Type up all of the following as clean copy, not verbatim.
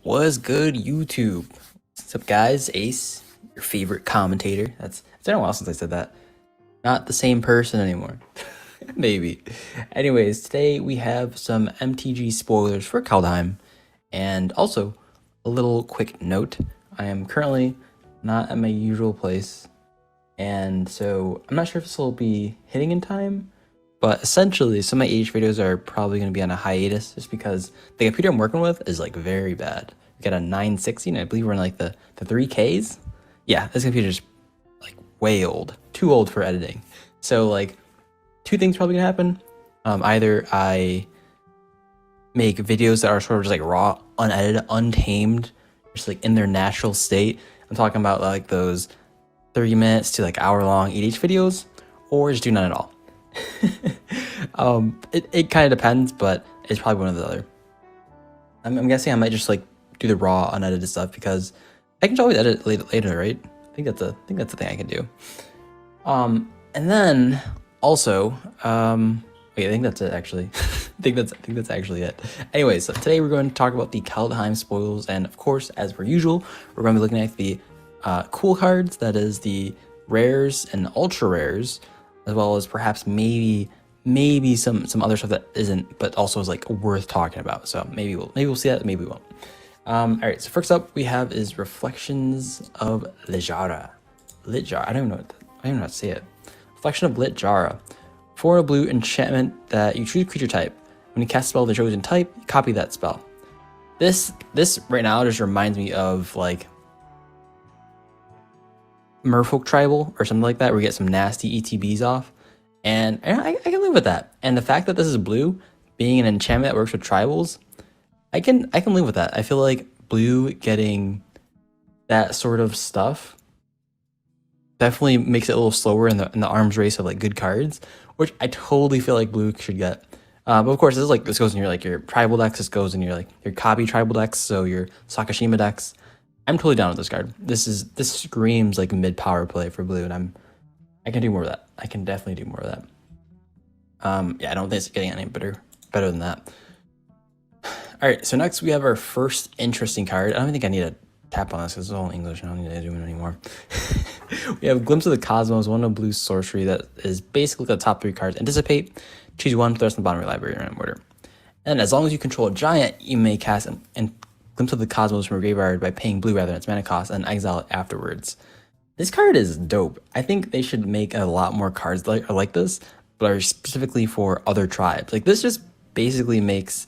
What's good, YouTube? What's up, guys? Ace, your favorite commentator. It's been a while since I said that. Not the same person anymore. Maybe. Anyways, today we have some MTG spoilers for Kaldheim, and also a little quick note. I am currently not at my usual place, and so I'm not sure if this will be hitting in time, but essentially some of my H videos are probably going to be on a hiatus just because the computer I'm working with is like very bad. We got a 960 and I believe we're in like the 3Ks. Yeah, this computer's like way old, too old for editing. So like two things probably gonna happen. Either I make videos that are sort of just like raw, unedited, untamed, just like in their natural state. I'm talking about like those 30 minutes to like hour long EDH videos, or just do none at all. It kind of depends, but it's probably one or the other. I'm guessing I might just like do the raw unedited stuff because I can always edit later, right? I think that's a thing I can do. And then also, wait, I think that's it actually. I think that's actually it. Anyways, so today we're going to talk about the Kaldheim spoils, and of course, as per usual, we're going to be looking at the cool cards, that is the rares and ultra rares, as well as perhaps maybe some other stuff that isn't, but also is like worth talking about. So maybe we'll see that, maybe we won't. All right, so first up we have is Reflections of Littjara. I don't even know how to say it. Reflection of Littjara. For a blue enchantment that you choose creature type. When you cast a spell of the chosen type, you copy that spell. This right now just reminds me of like Merfolk Tribal or something like that, where you get some nasty ETBs off. And I can live with that. And the fact that this is blue, being an enchantment that works with tribals, I can live with that. I feel like blue getting that sort of stuff definitely makes it a little slower in the arms race of like good cards, which I totally feel like blue should get. But of course, this goes in your tribal decks. This goes in your copy tribal decks. So your Sakashima decks. I'm totally down with this card. This screams like mid power play for blue, and I can do more of that. I can definitely do more of that. Yeah, I don't think it's getting any better than that. All right, so next we have our first interesting card. I don't think I need to tap on this because it's all English. I don't need to do it anymore. We have Glimpse of the Cosmos, one of blue sorcery that is basically the top 3 cards. Anticipate, choose one, put the rest in the bottom of your library in random order. And as long as you control a giant, you may cast and Glimpse of the Cosmos from your graveyard by paying blue rather than its mana cost and exile it afterwards. This card is dope. I think they should make a lot more cards like this, but are specifically for other tribes. Like this just basically makes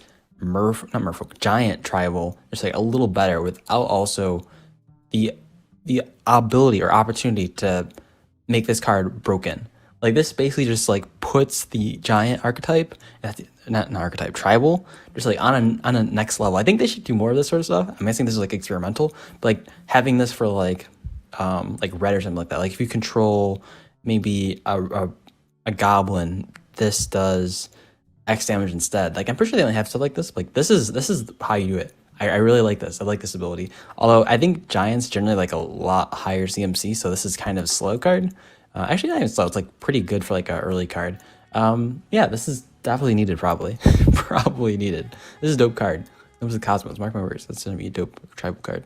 giant tribal just like a little better without also the ability or opportunity to make this card broken. Like this basically just like puts the giant archetype, not an archetype, tribal, just like on a next level. I think they should do more of this sort of stuff. I'm guessing this is like experimental, but like having this for like red or something like that. Like if you control maybe a goblin, this does X damage instead. Like I'm pretty sure they only have stuff like this. Like this is how you do it. I really like this. I like this ability. Although I think giants generally like a lot higher CMC, so this is kind of a slow card. Actually, not even slow. It's like pretty good for like an early card. Yeah, this is definitely needed. Probably, probably needed. This is a dope card. It was the Cosmos. Mark my words. That's gonna be a dope tribal card.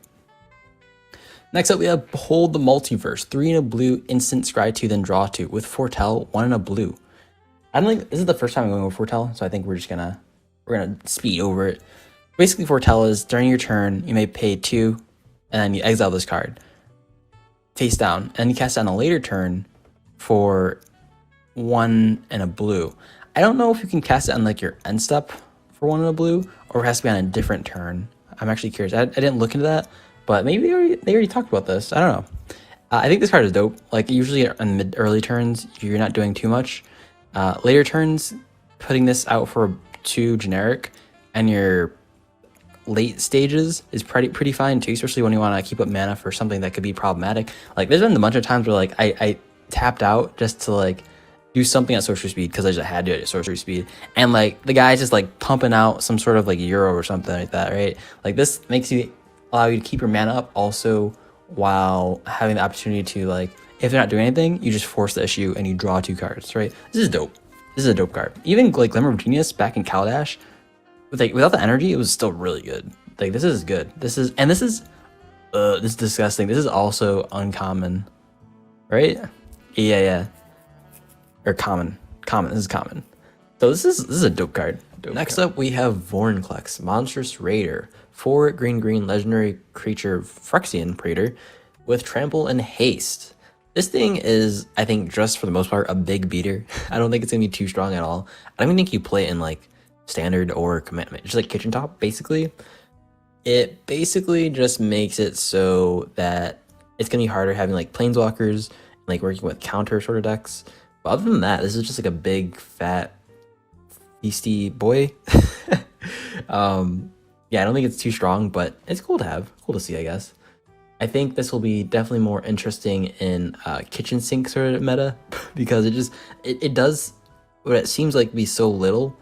Next up, we have Behold the Multiverse. 3 in a blue, instant scry 2, then draw 2 with Foretell, 1 in a blue. I don't think this is the first time I'm going over Foretell, so I think we're gonna speed over it. Basically, Foretell is during your turn, you may pay 2, and then you exile this card face down, and you cast it on a later turn for 1 in a blue. I don't know if you can cast it on like your end step for 1 in a blue, or it has to be on a different turn. I'm actually curious. I didn't look into that, but maybe they already talked about this. I don't know. I think this card is dope. Like usually in early turns, you're not doing too much. Later turns, putting this out for 2 generic, and your late stages is pretty fine too, especially when you want to keep up mana for something that could be problematic. Like there's been a bunch of times where like I tapped out just to like do something at sorcery speed because I just had to do it at sorcery speed, and like the guy's just like pumping out some sort of like euro or something like that, right? Like this makes you allow you to keep your mana up also while having the opportunity to like, if they're not doing anything, you just force the issue and you draw 2 cards, right? This is dope. This is a dope card. Even like Glimmer of Genius back in Kaladesh, without the energy, it was still really good. Like this is good. This is disgusting. This is also uncommon, right? Yeah. Or common. This is common. So this is a dope card. Next up, we have Vorinclex, Monstrous Raider, 4 green legendary creature Phyrexian Praetor with trample and haste. This thing is, I think, just for the most part, a big beater. I don't think it's gonna be too strong at all. I don't even think you play it in like standard or commandment, just like kitchen top, basically. It basically just makes it so that it's gonna be harder having like planeswalkers, and, like working with counter sort of decks. But other than that, this is just like a big fat feisty boy. Yeah, I don't think it's too strong, but it's cool to have, cool to see, I guess. I think this will be definitely more interesting in kitchen sink sort of meta because it does what it seems like be so little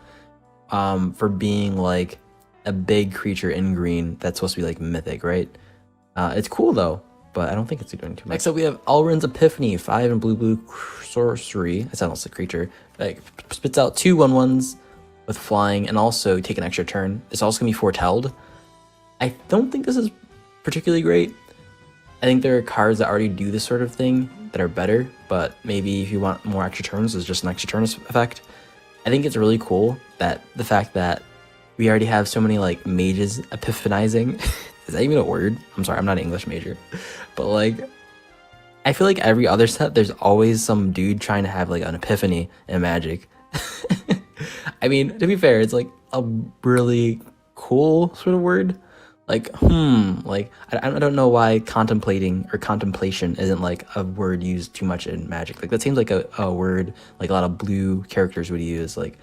for being like a big creature in green that's supposed to be like mythic, right? It's cool though, but I don't think it's doing too much. Next up, we have Alrund's Epiphany, 5 and blue sorcery. That sounds like a creature. Like spits out 2 1/1s with flying and also take an extra turn. It's also gonna be foretelled. I don't think this is particularly great. I think there are cards that already do this sort of thing that are better, but maybe if you want more extra turns, it's just an extra turn effect. I think it's really cool that the fact that we already have so many like mages epiphanizing. Is that even a word? I'm sorry, I'm not an English major. But like, I feel like every other set, there's always some dude trying to have like an epiphany in Magic. I mean, to be fair, it's like a really cool sort of word. Like, like, I don't know why contemplating or contemplation isn't like a word used too much in Magic. Like, that seems like a word like a lot of blue characters would use. Like,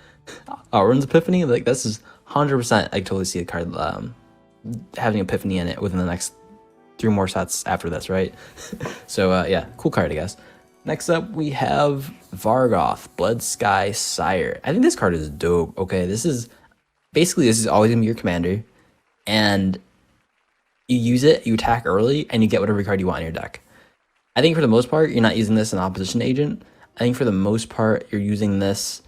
Alrund's Epiphany, like, this is 100%, I totally see a card having Epiphany in it within the next 3 more sets after this, right? So, yeah, cool card, I guess. Next up, we have Varragoth, bloodsky, sire. I think this card is dope. Okay, this is always gonna be your commander, and you use it, you attack early, and you get whatever card you want in your deck. I think for the most part, you're not using this in opposition agent. I think for the most part, you're using this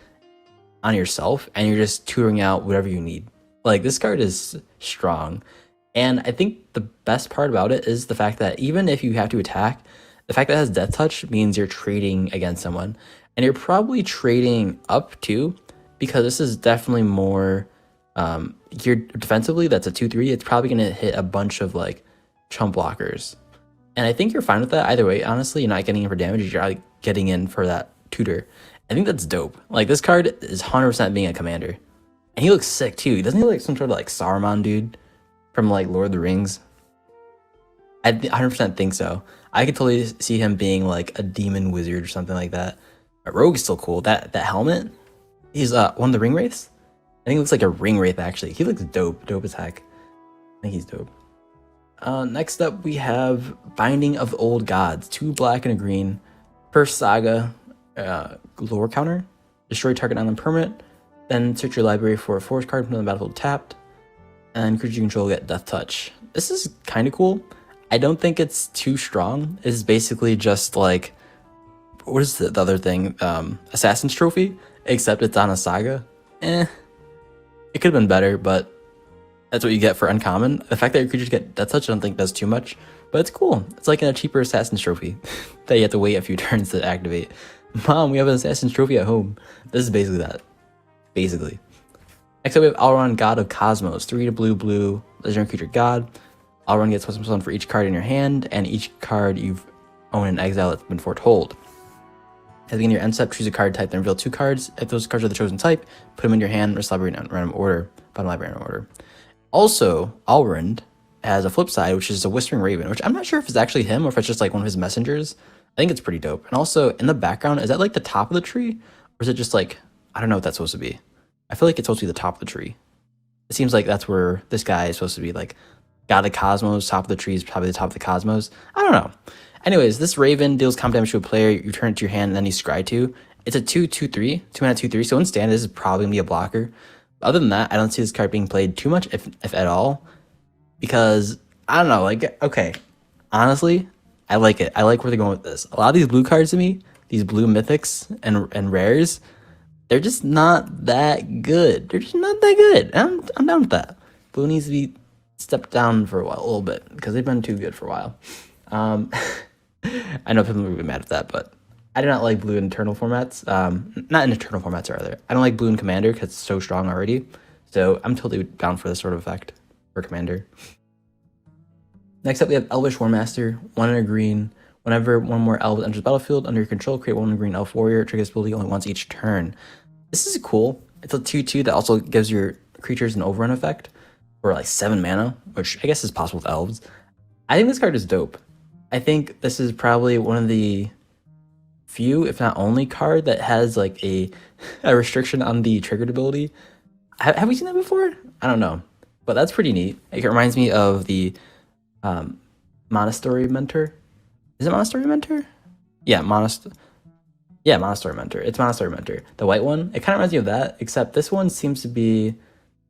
on yourself, and you're just tutoring out whatever you need. Like, this card is strong, and I think the best part about it is the fact that even if you have to attack, the fact that it has Death Touch means you're trading against someone, and you're probably trading up too, because this is definitely more geared defensively. That's a 2/3. It's probably going to hit a bunch of like chump blockers, and I think you're fine with that either way. Honestly, you're not getting in for damage, you're getting in for that tutor. I think that's dope. Like, this card is 100% being a commander, and he looks sick too. Doesn't he look like some sort of like Saruman dude from like Lord of the Rings? I 100% think so. I could totally see him being like a demon wizard or something like that. But Rogue is still cool. That helmet, he's one of the ring wraiths. I think he looks like a ring wraith actually. He looks dope as heck. I think he's dope. Next up, we have Binding of the Old Gods, 2 black and a green. First saga, lore counter. Destroy target island permanent. Then search your library for a forest card from the battlefield tapped. And creature you control get Death Touch. This is kind of cool. I don't think it's too strong. It's basically just like, what is the other thing? Assassin's Trophy, except it's on a saga. It could have been better, but that's what you get for uncommon. The fact that your creatures get Death Touch, I don't think does too much, but it's cool. It's like a cheaper Assassin's Trophy that you have to wait a few turns to activate. Mom, we have an Assassin's Trophy at home. This is basically that. Basically. Next up, we have Alrund, God of Cosmos, 3 blue, legendary creature god. Alrund gets +1/+1 for each card in your hand, and each card you've owned in exile that's been foretold. At the beginning of your end step, choose a card type, then reveal 2 cards. If those cards are the chosen type, put them in your hand or library in random order. Bottom library in random order. Also, Alrund has a flip side, which is a Whispering Raven, which I'm not sure if it's actually him or if it's just like one of his messengers. I think it's pretty dope. And also, in the background, is that like the top of the tree? Or is it just like, I don't know what that's supposed to be. I feel like it's supposed to be the top of the tree. It seems like that's where this guy is supposed to be, like, God of the Cosmos, top of the tree is probably the top of the cosmos. I don't know. Anyways, this Raven deals combat damage to a player. You turn it to your hand, and then you scry 2. It's a 2/2/3, 2-mana 2/3. So in standard, this is probably gonna be a blocker. Other than that, I don't see this card being played too much, if at all, because I don't know. Like, okay, honestly, I like it. I like where they're going with this. A lot of these blue cards to me, these blue mythics and rares, they're just not that good. They're just not that good. I'm down with that. Blue needs to be step down for a while, a little bit, because they've been too good for a while. I know people will be mad at that, but I do not like blue in eternal formats. Not in eternal formats, rather. I don't like blue in commander because it's so strong already. So I'm totally down for this sort of effect for commander. Next up, we have Elvish Warmaster, 1 in a green. Whenever one more elf enters the battlefield under your control, create 1 green elf warrior. Triggers ability only once each turn. This is cool. It's a 2/2 that also gives your creatures an overrun effect for like 7 mana, which I guess is possible with elves. I think this card is dope. I think this is probably one of the few, if not only, card that has like a restriction on the triggered ability. Have we seen that before? I don't know, but that's pretty neat. It reminds me of the Monastery Mentor. Is it Monastery Mentor? Yeah, Monastery Mentor. It's Monastery Mentor. The white one. It kind of reminds me of that, except this one seems to be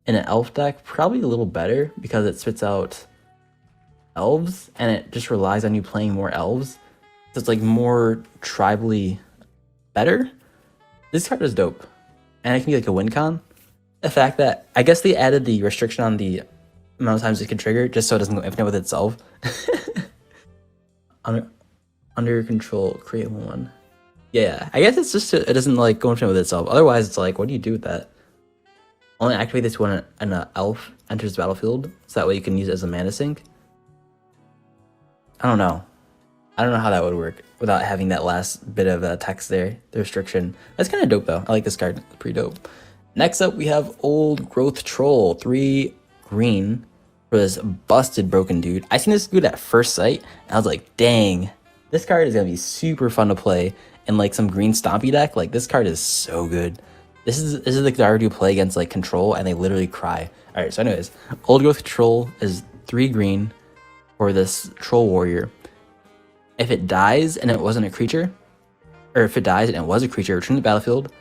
in an elf deck probably a little better because it spits out elves and it just relies on you playing more elves. So it's like more tribally better. This card is dope. And it can be like a win con. The fact that I guess they added the restriction on the amount of times it can trigger just so it doesn't go infinite with itself. Under your control, create 1. Yeah, I guess it's just it doesn't like go infinite with itself. Otherwise, it's like, what do you do with that? Only activate this when an elf enters the battlefield, so that way you can use it as a mana sink. I don't know how that would work without having that last bit of text there, the restriction. That's kind of dope though. I like this card. It's pretty dope. Next up, we have Old Growth Troll, 3 green for this busted broken dude. I seen this dude at first sight, and I was like, dang, this card is gonna be super fun to play in like some green stompy deck. Like this card is so good. This is the card you play against like control, and they literally cry. All right, so anyways, Old Growth Troll is 3 green for this troll warrior. If it dies and it wasn't a creature, or if it dies and it was a creature, return to the battlefield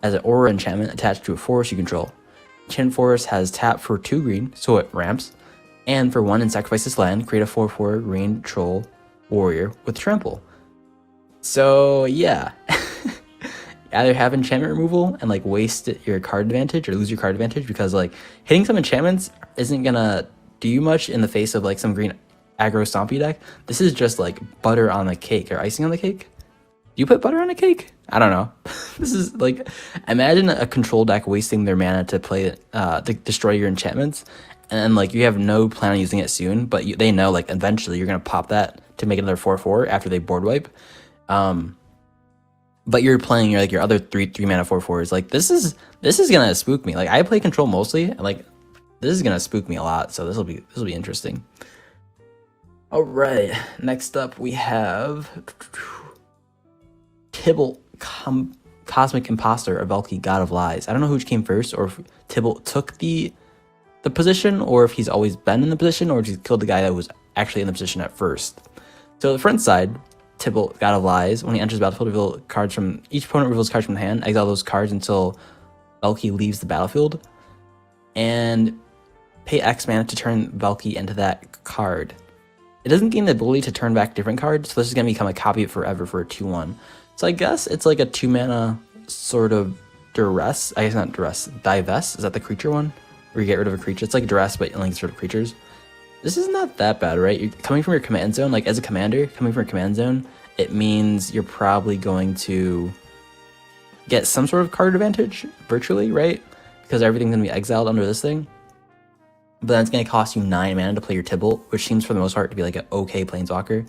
as an aura enchantment attached to a forest you control. Enchant Forest has tap for 2 green, so it ramps, and for 1 and sacrifice this land, create a 4/4 green troll warrior with trample. So yeah, either have enchantment removal and like waste your card advantage or lose your card advantage, because like hitting some enchantments isn't gonna do you much in the face of like some green aggro stompy deck. This is just like butter on the cake or icing on the cake. Do you put butter on a cake? I don't know. This is like, imagine a control deck wasting their mana to play to destroy your enchantments, and like you have no plan on using it soon, but they know like eventually you're gonna pop that to make another 4/4 after they board wipe. But you're playing your other 3 mana 4/4s. Like this is gonna spook me. Like I play control mostly, and like this is gonna spook me a lot. So this will be interesting. All right, next up we have Kibble, Cosmic Impostor, or Valki, God of Lies. I don't know which came first, or if Tibalt took the position, or if he's always been in the position, or if he's killed the guy that was actually in the position at first. So the front side, Tibalt, God of Lies, when he enters the battlefield, reveal cards from each opponent reveals cards from the hand. Exile those cards until Valki leaves the battlefield, and pay X mana to turn Valki into that card. It doesn't gain the ability to turn back different cards, so this is going to become a copy of forever for a 2/1. So I guess it's like a 2 mana sort of duress. I guess not duress. Divest? Is that the creature one? Where you get rid of a creature? It's like duress, but in like sort of creatures. This is not that bad, right? You're coming from your command zone. Like as a commander, coming from your command zone, it means you're probably going to get some sort of card advantage virtually, right? Because everything's going to be exiled under this thing. But then it's going to cost you 9 mana to play your Tibalt, which seems for the most part to be like an okay planeswalker.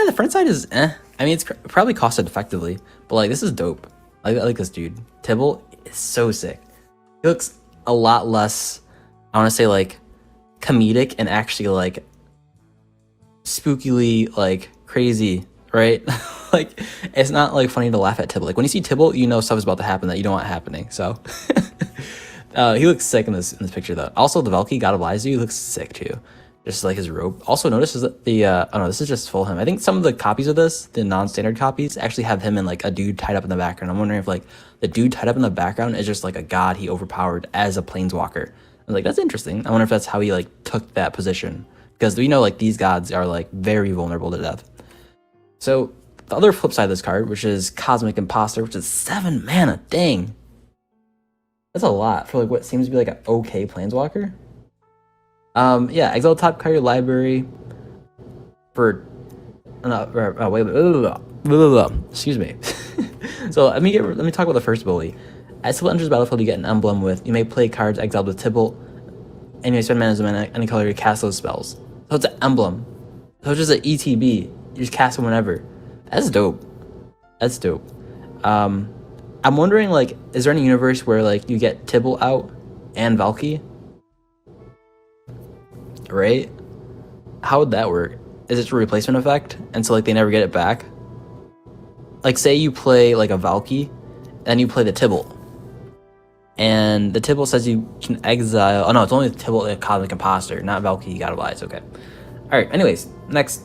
The front side is eh. I mean, it's probably costed effectively, but like this is dope. I like this dude. Tibalt is so sick. He looks a lot less, I want to say like comedic and actually like spookily like crazy, right? Like it's not like funny to laugh at Tibalt. Like when you see Tibalt, you know stuff is about to happen that you don't want happening. So he looks sick in this picture though. Also the Valki, God of Lies dude, looks sick too. Just like his robe. Also notice is that the oh no, this is just full him. I think some of the copies of this, the non-standard copies, actually have him and like a dude tied up in the background. I'm wondering if like the dude tied up in the background is just like a god he overpowered as a planeswalker. I was like, that's interesting. I wonder if that's how he like took that position, because we know like these gods are like very vulnerable to death. So the other flip side of this card, which is Cosmic Impostor, which is 7 mana. Dang, that's a lot for like what seems to be like an okay planeswalker. Yeah, exile top card of your library for excuse me. So let me talk about the first ability. As Tibalt enters the battlefield, you get an emblem with you may play cards exiled with Tibalt, and you may spend mana as any color to cast those spells. So it's an emblem. So it's just an ETB. You just cast them whenever. That's dope. That's dope. I'm wondering, like, is there any universe where like you get Tibalt out and Valki? Right? How would that work? Is it a replacement effect, and so like they never get it back? Like, say you play like a Valki, then you play the Tibalt, and the Tibalt says you can exile. Oh no, it's only the Tibalt, a cosmic impostor, not Valki. You gotta lie. It's okay. All right. Anyways, next.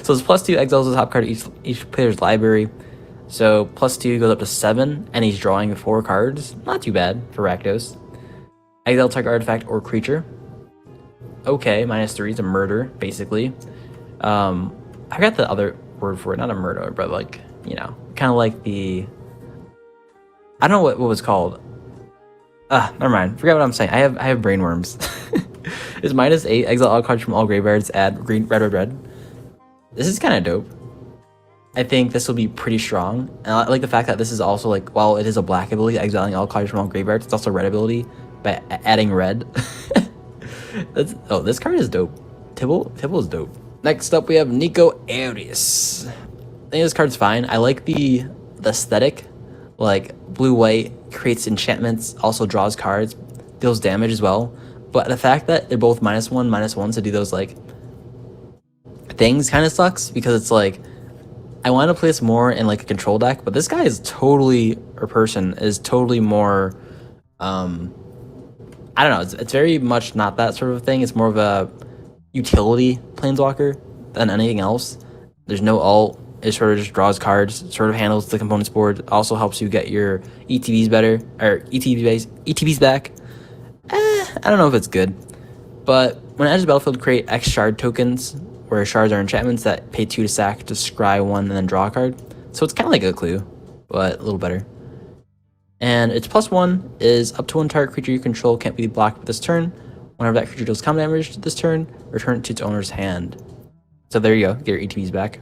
So it's +2 exiles the top card of each player's library. So +2 goes up to 7, and he's drawing 4 cards. Not too bad for Rakdos. Exile target artifact or creature. Okay, -3 is a murder, basically. I got the other word for it, not a murder, but like, you know, kind of like the, I don't know what was called. Never mind. Forget what I'm saying. I have brain worms. It's -8. Exile all cards from all graveyards. Add green, red. This is kind of dope. I think this will be pretty strong. And I like the fact that this is also like, while it is a black ability, exiling all cards from all graveyards, it's also a red ability by adding red. This card is dope. Tibble is dope. Next up, we have Nico Aris. I think this card's fine. I like the aesthetic. Like, blue-white creates enchantments, also draws cards, deals damage as well. But the fact that they're both -1/-1 to do those, like, things kind of sucks, because it's like, I want to play this more in, like, a control deck, but this guy is totally, or person, is totally more, I don't know, it's very much not that sort of thing. It's more of a utility planeswalker than anything else. There's no ult. It sort of just draws cards, sort of handles the components board. Also helps you get your ETBs better, or ETBs back. I don't know if it's good, but when it enters the battlefield, create X shard tokens, where shards are enchantments that pay 2 to sack to scry 1 and then draw a card. So it's kind of like a clue, but a little better. And its +1 is up to 1 target creature you control can't be blocked this turn. Whenever that creature deals combat damage this turn, return it to its owner's hand. So there you go, get your ETBs back.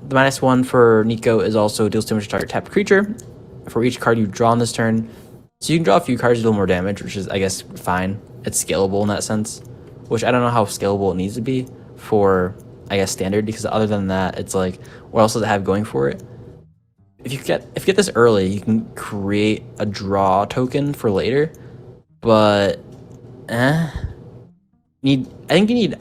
The -1 for Nico is also deals damage to target tapped creature for each card you draw on this turn. So you can draw a few cards to deal more damage, which is, I guess, fine. It's scalable in that sense, which I don't know how scalable it needs to be for, I guess, standard, because other than that, it's like, what else does it have going for it? If you get this early, you can create a draw token for later, but I think you need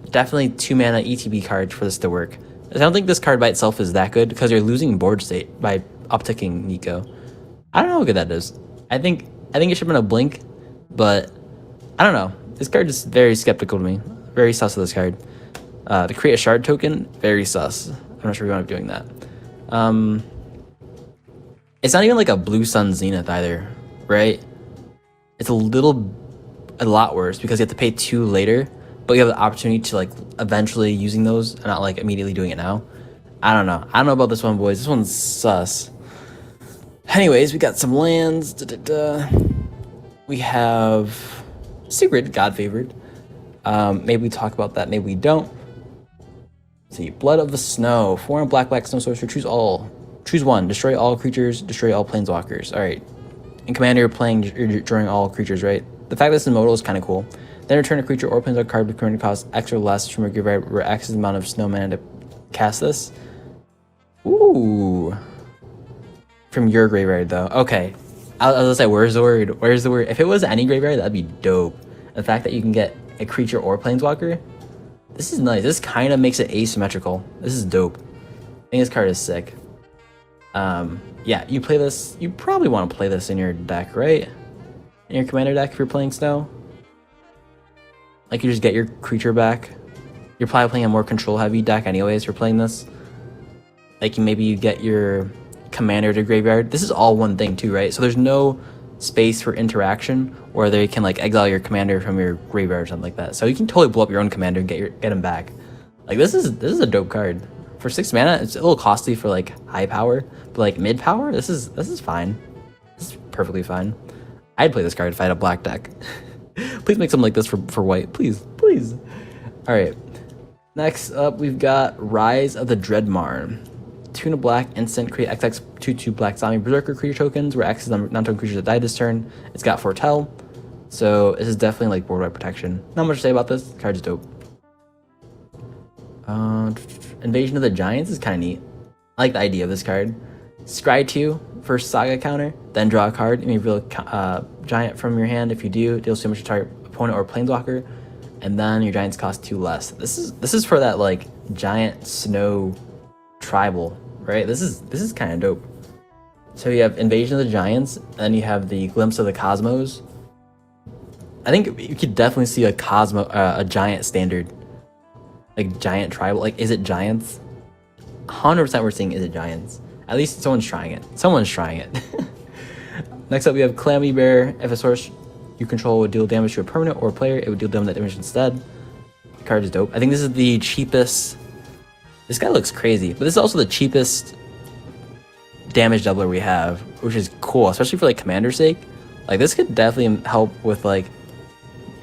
definitely 2 mana ETB cards for this to work. I don't think this card by itself is that good, because you're losing board state by upticking Nico. I don't know how good that is. I think it should have been a blink, but I don't know. This card is very skeptical to me. Very sus of this card. To create a shard token, very sus. I'm not sure we want to be doing that. It's not even like a Blue Sun Zenith either, right? It's a lot worse, because you have to pay 2 later, but you have the opportunity to, like, eventually using those and not, like, immediately doing it now. I don't know. I don't know about this one, boys. This one's sus. Anyways, we got some lands. We have Sigrid, God Favored. Maybe we talk about that, maybe we don't. Let's see, Blood of the Snow. 4 and black snow sorcerer. Choose all. Choose 1. Destroy all creatures. Destroy all planeswalkers. All right. In Commander, you're drawing all creatures, right? The fact that this is modal is kind of cool. Then return a creature or planeswalker card with current cost X or less from your graveyard, where X is the amount of snow mana to cast this. Ooh. From your graveyard, though. Okay. I was gonna say, where's the word? Where's the word? If it was any graveyard, that'd be dope. The fact that you can get a creature or planeswalker, this is nice. This kind of makes it asymmetrical. This is dope. I think this card is sick. Yeah, you play this. You probably want to play this in your deck, right? In your commander deck if you're playing snow. Like, you just get your creature back. You're probably playing a more control-heavy deck anyways if you're playing this. Like, maybe you get your commander to graveyard. This is all one thing too, right? So there's no space for interaction where they can, like, exile your commander from your graveyard or something like that. So you can totally blow up your own commander and get him back. Like, this is a dope card. For 6 mana, it's a little costly for, like, high power, but, like, mid power, this is fine. This is perfectly fine. I'd play this card if I had a black deck. Please make something like this for white. Please, please. All right. Next up, we've got Rise of the Dreadmarn. 2 and a black, instant, create XX 2/2 black zombie berserker creature tokens, where X is non-token creatures that die this turn. It's got foretell. So this is definitely like board wipe protection. Not much to say about this. The card's dope. Invasion of the Giants is kind of neat. I like the idea of this card. Scry 2 for Saga counter, then draw a card. You may reveal a giant from your hand. If you do, deals damage to target opponent or planeswalker, and then your giants cost 2 less. This is for that like giant snow tribal, right? This is kind of dope. So you have Invasion of the Giants, and then you have the Glimpse of the Cosmos. I think you could definitely see a giant standard, like giant tribal. Like, is it giants? 100% we're seeing is it giants. At least someone's trying it. Someone's trying it. Next up, we have Clammy Bear. If a source you control would deal damage to a permanent or a player, it would deal them that damage instead. The card is dope. I think this is the cheapest. This guy looks crazy, but this is also the cheapest damage doubler we have, which is cool, especially for like Commander's sake. Like, this could definitely help with like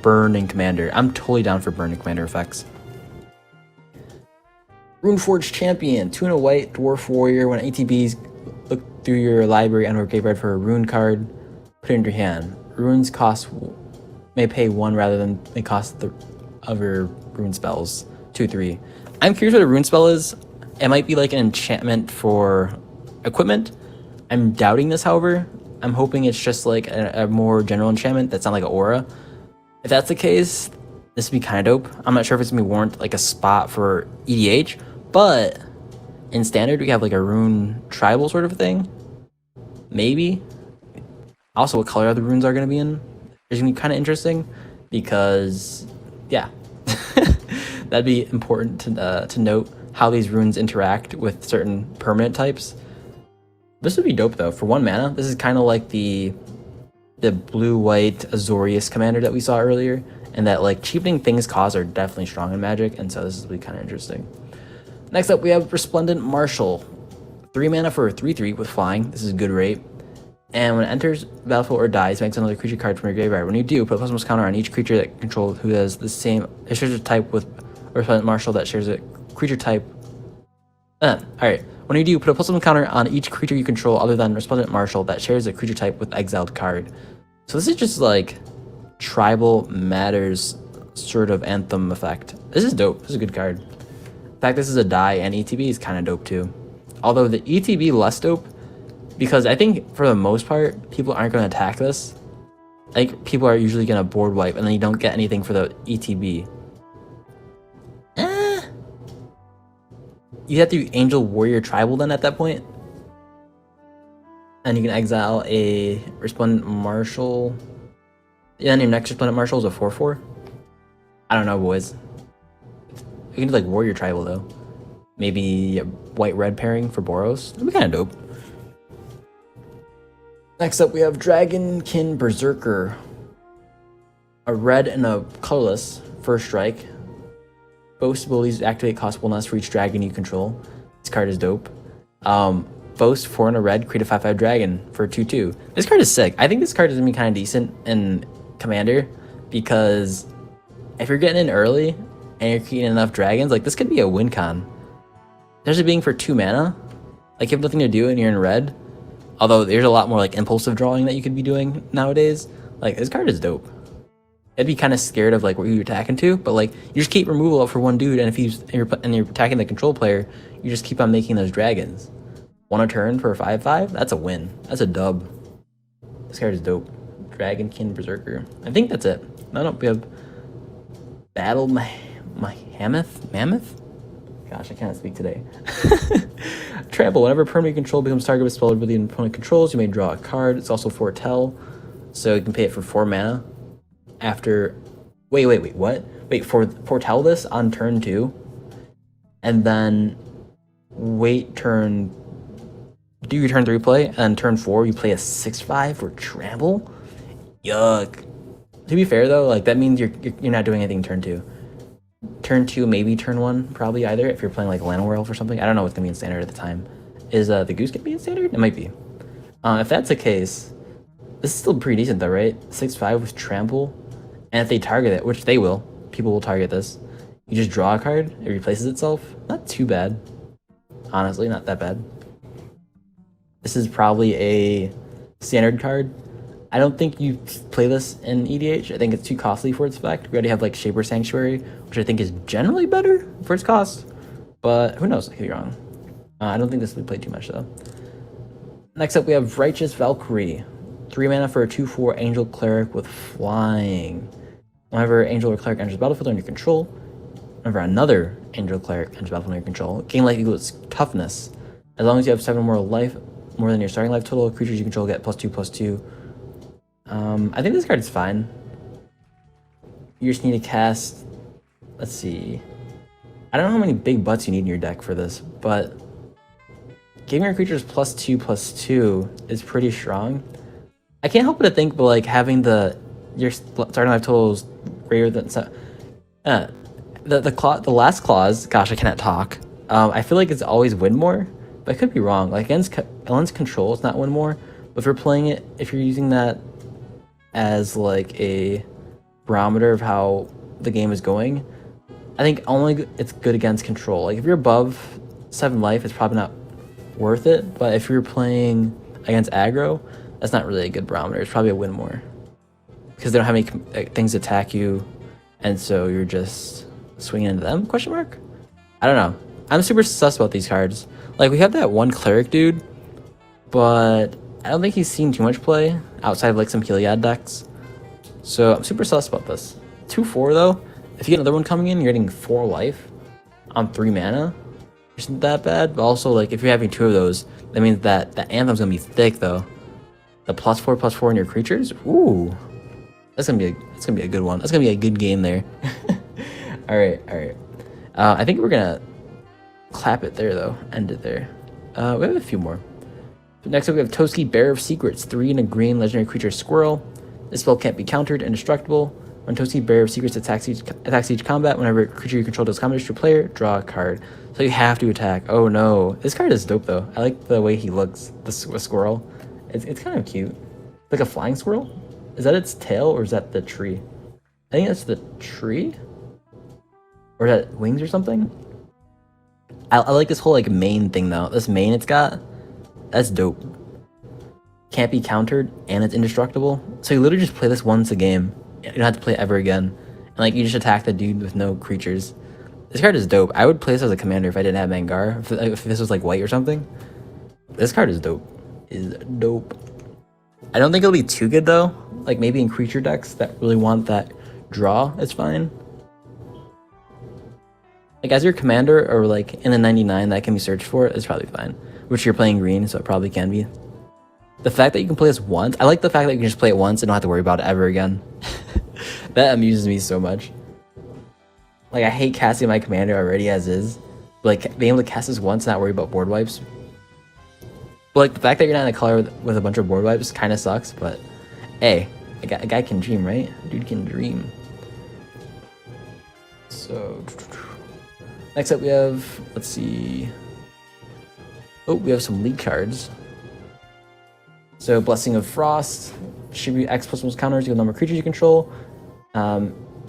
burn and Commander. I'm totally down for burn and Commander effects. Runeforge Champion, 2 and a white dwarf warrior. When ATBs look through your library and or graveyard for a rune card, put it in your hand. Runes cost may pay 1 rather than they cost the other rune spells 2/3. I'm curious what a rune spell is. It might be like an enchantment for equipment. I'm doubting this, however. I'm hoping it's just like a more general enchantment that's not like an aura. If that's the case, this would be kind of dope. I'm not sure if it's gonna be warrant like a spot for EDH, but in standard we have like a rune tribal sort of thing. Maybe. Also, what color the runes are gonna be in is gonna be kind of interesting, because yeah, that'd be important to note how these runes interact with certain permanent types. This would be dope though. For 1 mana, this is kind of like the blue-white Azorius commander that we saw earlier, and that like cheapening things cause are definitely strong in Magic, and so this would be kind of interesting. Next up, we have Resplendent Marshal. 3 mana for a 3/3 with flying. This is a good rate. And when it enters the battlefield or dies, makes another creature card from your graveyard. When you do, put a +1 counter on each creature that control who has the same shares a type with Resplendent Marshal that shares a creature type. Alright. When you do, put a +1 counter on each creature you control other than Resplendent Marshal that shares a creature type with exiled card. So this is just like Tribal Matters sort of anthem effect. This is dope. This is a good card. In fact, this is a die, and ETB is kind of dope too. Although the ETB less dope, because I think for the most part, people aren't going to attack this. I think people are usually going to board wipe, and then you don't get anything for the ETB. You have to do Angel Warrior Tribal then at that point. And you can exile a Resplendent Marshal. Yeah, and your next Resplendent Marshal is a 4/4. I don't know, boys. You can do like Warrior Tribal though. Maybe a white-red pairing for Boros. That'd be kind of dope. Next up, we have Dragonkin Berserker. A red and a colorless first strike. Boast abilities activate cost one less for each dragon you control. This card is dope. Boast 4 and a red, create a 5/5 dragon for 2/2. This card is sick. I think this card is gonna be kind of decent in Commander, because if you're getting in early and you're creating enough dragons, like this could be a win con. There's it being for 2 mana. Like, you have nothing to do and you're in red. Although there's a lot more like impulsive drawing that you could be doing nowadays. Like, this card is dope. I'd be kind of scared of like what you're attacking to, but like you just keep removal up for 1 dude, and if you're attacking the control player, you just keep on making those dragons. 1 a turn for a 5/5. That's a win. That's a dub. This card is dope. Dragonkin Berserker. I think that's it. No, we have Battle Mammoth. Gosh, I can't speak today. Trample. Whenever permanent control becomes target with spell ability and opponent controls, you may draw a card. It's also foretell, so you can pay it for 4 mana. After, wait, what? Wait, foretell this on turn 2, and then wait do your turn 3 play, and then turn 4 you play a 6/5 for trample. Yuck. To be fair though, like that means you're not doing anything turn 2. Turn 2, maybe turn 1, probably either, if you're playing like Llanowar or something. I don't know what's gonna be in standard at the time. Is the Goose gonna be in standard? It might be. If that's the case, this is still pretty decent though, right? 6/5 with trample. And if they target it, which they will, people will target this, you just draw a card, it replaces itself. Not too bad. Honestly, not that bad. This is probably a standard card. I don't think you play this in EDH. I think it's too costly for its effect. We already have like Shaper Sanctuary, which I think is generally better for its cost. But who knows? I could be wrong. I don't think this will be played too much though. Next up, we have Righteous Valkyrie. 3 mana for a 2/4 Angel Cleric with flying. Whenever Angel or Cleric enters the battlefield under your control, whenever another Angel Cleric enters the battlefield under your control, gain life equals toughness. As long as you have 7 more life, more than your starting life total, creatures you control get +2/+2. I think this card is fine. You just need to cast. Let's see. I don't know how many big butts you need in your deck for this, but giving your creatures +2/+2 is pretty strong. I can't help but to think, but like having your starting life total is greater than the last clause. Gosh, I cannot talk. I feel like it's always win more, but I could be wrong. Like against control, it's not win more. But if you're playing it, if you're using that as like a barometer of how the game is going, I think only it's good against control. Like if you're above 7 life, it's probably not worth it. But if you're playing against aggro, that's not really a good barometer. It's probably a win more because they don't have any things to attack you, and so you're just swinging into them? Question mark? I don't know. I'm super sus about these cards. Like we have that one cleric dude, but I don't think he's seen too much play outside of like some Heliod decks. So I'm super sus about this. 2/4 though. If you get another one coming in, you're getting 4 life on 3 mana. Isn't that bad? But also, like, if you're having 2 of those, that means that the Anthem's gonna be thick, though. The +4/+4 in your creatures? Ooh. That's gonna be a good one. That's gonna be a good game there. Alright. I think we're gonna clap it there, though. End it there. We have a few more. Next up, we have Toski, Bear of Secrets. 3 and a green legendary creature squirrel. This spell can't be countered, indestructible. When Toski, Bear of Secrets attacks each combat, whenever a creature you control does combat to your player, draw a card. So you have to attack. Oh no. This card is dope though. I like the way he looks, the squirrel. It's kind of cute. Like a flying squirrel? Is that its tail or is that the tree? I think that's the tree? Or is that wings or something? I like this whole like mane thing though. This mane it's got, that's dope. Can't be countered and it's indestructible. So you literally just play this once a game. You don't have to play it ever again. And like you just attack the dude with no creatures. This card is dope. I would play this as a commander if I didn't have Mangar. If this was like white or something. This card is dope. I don't think it'll be too good though. Like maybe in creature decks that really want that draw, it's fine. Like as your commander or like in a 99 that can be searched for, it's probably fine. Which you're playing green, so it probably can be. The fact that you can play this once, I like the fact that you can just play it once and don't have to worry about it ever again. That amuses me so much. Like I hate casting my commander already as is. But, like being able to cast this once and not worry about board wipes. But like the fact that you're not in a color with a bunch of board wipes kind of sucks, but hey, a guy can dream, right? A dude can dream. So next up we have, let's see. Oh, we have some league cards. So Blessing of Frost, distribute X+1 counters to the number of creatures you control.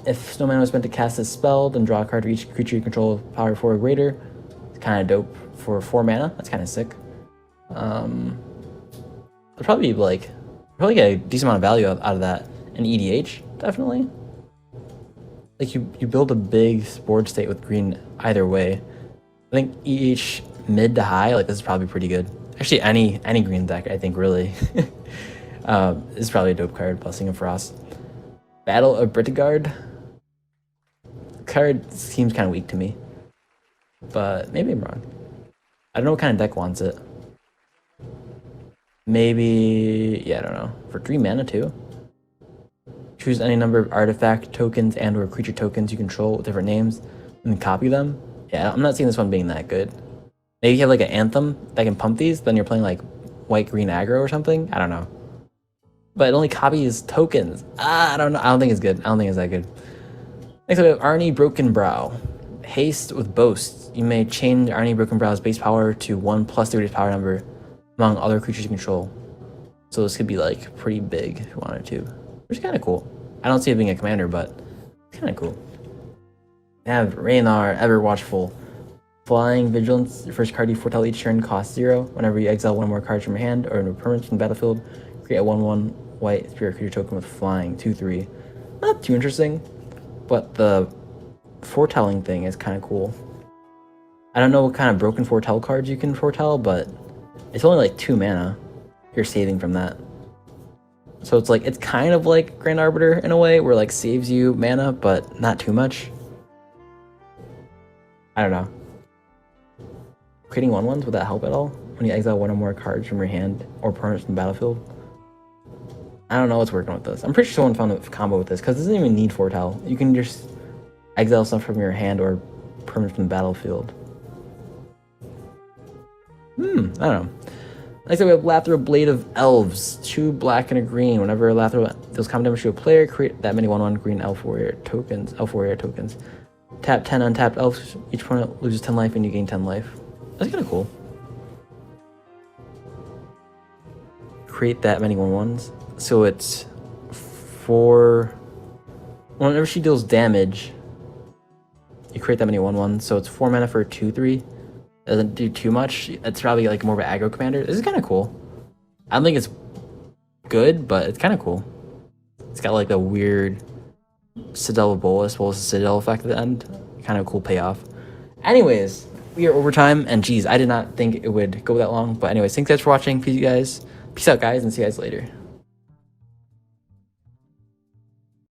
If Snowman was meant to cast this spell, then draw a card for each creature you control with power 4 or greater. It's kind of dope for 4 mana. That's kind of sick. There'll probably get a decent amount of value out of that in EDH, definitely. Like you build a big board state with green either way. I think EDH mid to high, like this is probably pretty good. Actually, any green deck, I think, really. This is probably a dope card, Blessing of Frost. Battle of Britigard. Card seems kind of weak to me. But maybe I'm wrong. I don't know what kind of deck wants it. Maybe, yeah, I don't know. For 3 mana too? Choose any number of artifact tokens and or creature tokens you control with different names and copy them. Yeah, I'm not seeing this one being that good. Maybe you have like an Anthem that can pump these, then you're playing like white-green aggro or something? I don't know. But it only copies tokens. I don't know. I don't think it's good. I don't think it's that good. Next up, we have Arni Brokenbrow. Haste with Boast. You may change Arni Brokenbrow's base power to 1 plus their base power number among other creatures you control. So this could be like pretty big if you wanted to. Which is kind of cool. I don't see it being a commander, but it's kind of cool. They have Raynar, Ever Watchful. Flying Vigilance, your first card you foretell each turn costs 0. Whenever you exile one more card from your hand or into a permanent from the battlefield, create a 1/1 white spirit creature token with flying, 2/3. Not too interesting, but the foretelling thing is kind of cool. I don't know what kind of broken foretell cards you can foretell, but it's only like 2 mana you're saving from that. So it's like, it's kind of like Grand Arbiter in a way, where like saves you mana, but not too much. I don't know. Creating 1/1s, would that help at all? When you exile one or more cards from your hand or permanents from the battlefield? I don't know what's working with this. I'm pretty sure someone found a combo with this, because it doesn't even need foretell. You can just exile stuff from your hand or permanents from the battlefield. I don't know. Next up, we have Lathril Blade of Elves. 2 black and a green. Whenever Lathril deals combat damage to a player, create that many 1/1 green elf warrior tokens. Tap 10 untapped elves. Each opponent loses 10 life and you gain 10 life. That's kind of cool. Create that many 1/1s. So it's 4. Whenever she deals damage, you create that many 1/1s. So it's 4 mana for a 2/3. Doesn't do too much. It's probably like more of an aggro commander. This is kind of cool. I don't think it's good, but it's kind of cool. It's got like a weird Citadel Bolus, Citadel effect at the end. Kind of cool payoff. Anyways, we are overtime, and geez, I did not think it would go that long. But anyways, thanks guys for watching. Peace out, guys, and see you guys later.